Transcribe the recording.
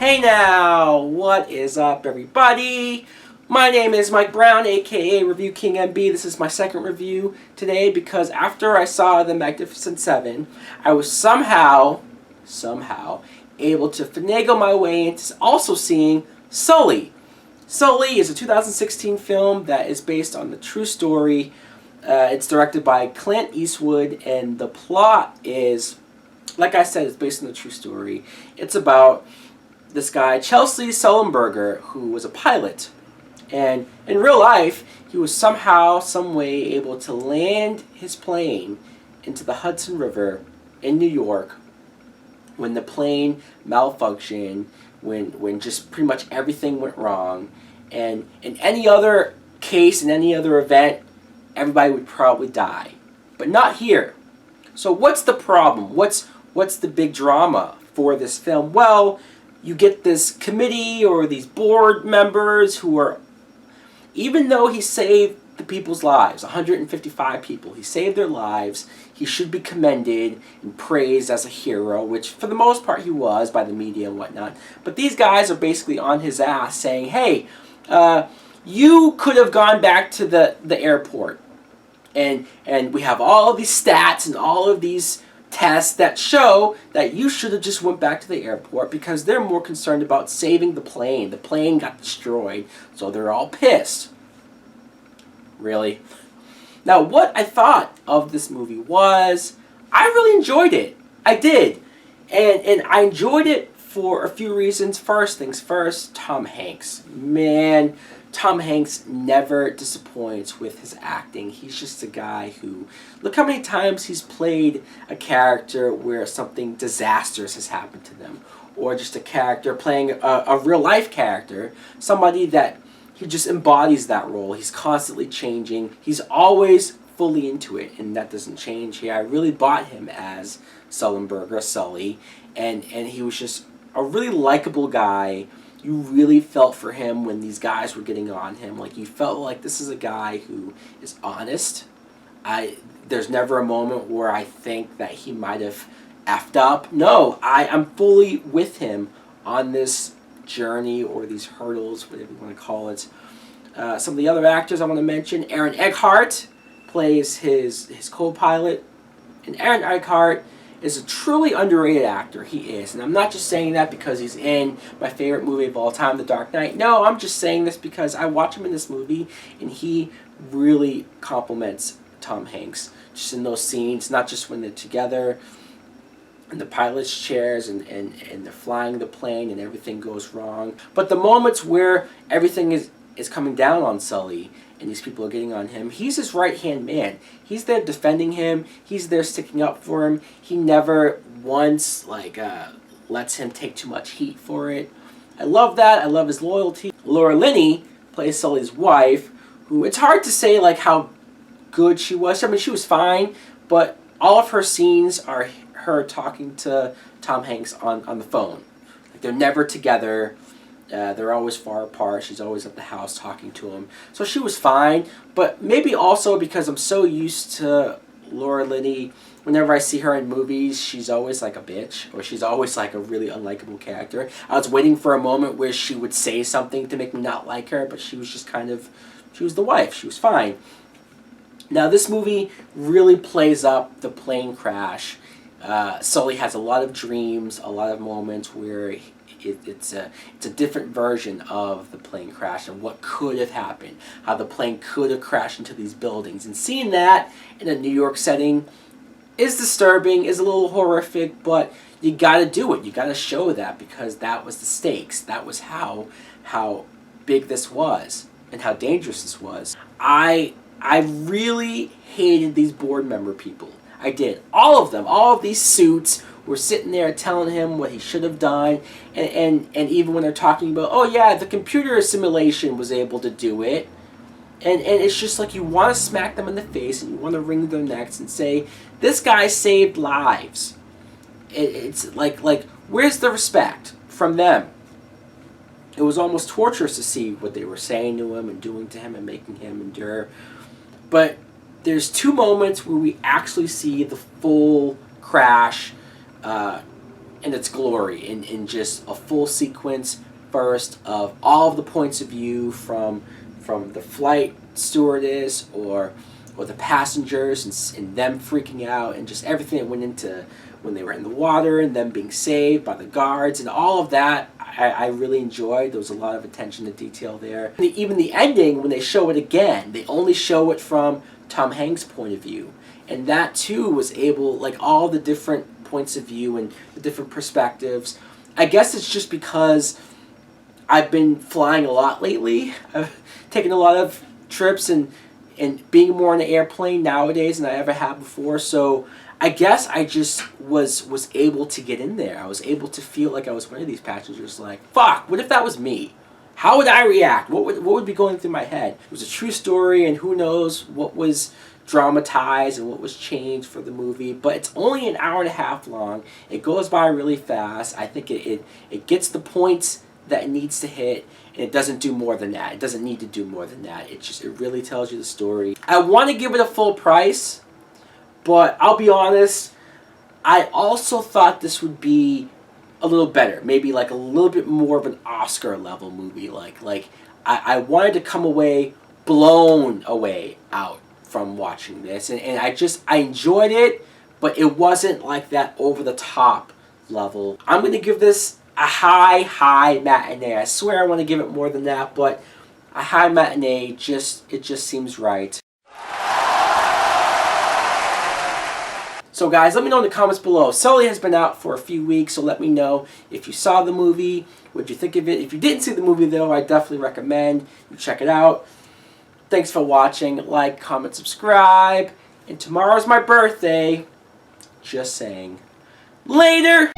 Hey now, what is up everybody? My name is Mike Brown, aka ReviewKingMB. This is my second review today because after I saw The Magnificent Seven, I was somehow able to finagle my way into also seeing Sully. Sully is a 2016 film that is based on the true story. It's directed by Clint Eastwood, and the plot is, like I said, it's based on the true story. It's about this guy, Chesley Sullenberger, who was a pilot. And in real life, he was somehow, some way able to land his plane into the Hudson River in New York when the plane malfunctioned, when just pretty much everything went wrong. And in any other case, in any other event, everybody would probably die. But not here. So what's the problem? What's the big drama for this film? Well, you get this committee or these board members who are, even though he saved the people's lives, 155 people, he saved their lives, he should be commended and praised as a hero, which for the most part he was by the media and whatnot. But these guys are basically on his ass saying, hey, you could have gone back to the airport. And we have all of these stats and all of these tests that show that you should have just went back to the airport, because they're more concerned about saving the plane. The plane got destroyed, so they're all pissed. Really? Now, what I thought of this movie was, I really enjoyed it. I did. And I enjoyed it for a few reasons. First things first, Tom Hanks. Man, Tom Hanks never disappoints with his acting. He's just a guy who, look how many times he's played a character where something disastrous has happened to them. Or just a character playing a real life character. Somebody that he just embodies that role. He's constantly changing. He's always fully into it, and that doesn't change here. I really bought him as Sullenberger, Sully, and he was just a really likable guy. You really felt for him when these guys were getting on him. Like, you felt like this is a guy who is honest. There's never a moment where I think that he might have effed up. No, I'm fully with him on this journey or these hurdles, whatever you want to call it. Some of the other actors I want to mention, Aaron Eckhart plays his co-pilot. And Aaron Eckhart is a truly underrated actor. He is. And I'm not just saying that because he's in my favorite movie of all time, The Dark Knight. No, I'm just saying this because I watch him in this movie and he really compliments Tom Hanks. Just in those scenes, not just when they're together in the pilot's chairs and they're flying the plane and everything goes wrong. But the moments where everything is coming down on Sully and these people are getting on him, he's his right-hand man. He's there defending him. He's there sticking up for him. He never once lets him take too much heat for it. I love that. I love his loyalty. Laura Linney plays Sully's wife, who, it's hard to say like how good she was. I mean, she was fine, but all of her scenes are her talking to Tom Hanks on the phone. Like, they're never together. They're always far apart. She's always at the house talking to him. So she was fine, but maybe also because I'm so used to Laura Linney, whenever I see her in movies, she's always like a bitch, or she's always like a really unlikable character. I was waiting for a moment where she would say something to make me not like her, but she was just kind of, she was the wife. She was fine. Now, this movie really plays up the plane crash. Sully has a lot of dreams, a lot of moments where it's a different version of the plane crash and what could have happened, how the plane could have crashed into these buildings. And seeing that in a New York setting is disturbing, is a little horrific, but you got to do it. You got to show that because that was the stakes. That was how big this was and how dangerous this was. I really hated these board member people. I did. All of them. All of these suits were sitting there telling him what he should have done. And even when they're talking about, oh yeah, the computer simulation was able to do it. And it's just like you want to smack them in the face and you want to wring their necks and say, this guy saved lives. It's like where's the respect from them? It was almost torturous to see what they were saying to him and doing to him and making him endure. But there's two moments where we actually see the full crash in its glory, in just a full sequence first of all of the points of view from the flight stewardess or the passengers, and them freaking out, and just everything that went into when they were in the water and them being saved by the guards, and all of that I really enjoyed. There was a lot of attention to detail there. Even the ending, when they show it again, they only show it from Tom Hanks' point of view, and that too was able, like, all the different points of view and the different perspectives. I guess it's just because I've been flying a lot lately. I've taken a lot of trips and being more on the airplane nowadays than I ever have before, so I guess I just was able to get in there. I was able to feel like I was one of these passengers, like, fuck, what if that was me? How would I react? What would be going through my head? It was a true story, and who knows what was dramatized and what was changed for the movie, but it's only an hour and a half long. It goes by really fast. I think it gets the points that it needs to hit, and it doesn't do more than that. It doesn't need to do more than that. It really tells you the story. I want to give it a full price, but I'll be honest, I also thought this would be a little better. Maybe like a little bit more of an Oscar level movie. Like I wanted to come away blown away out from watching this, and I enjoyed it, but it wasn't like that over the top level. I'm going to give this a high matinee. I swear I want to give it more than that, but a high matinee, it just seems right. So guys, let me know in the comments below. Sully has been out for a few weeks, so let me know if you saw the movie, what you think of it. If you didn't see the movie though, I definitely recommend you check it out. Thanks for watching. Like, comment, subscribe. And tomorrow's my birthday. Just saying. Later!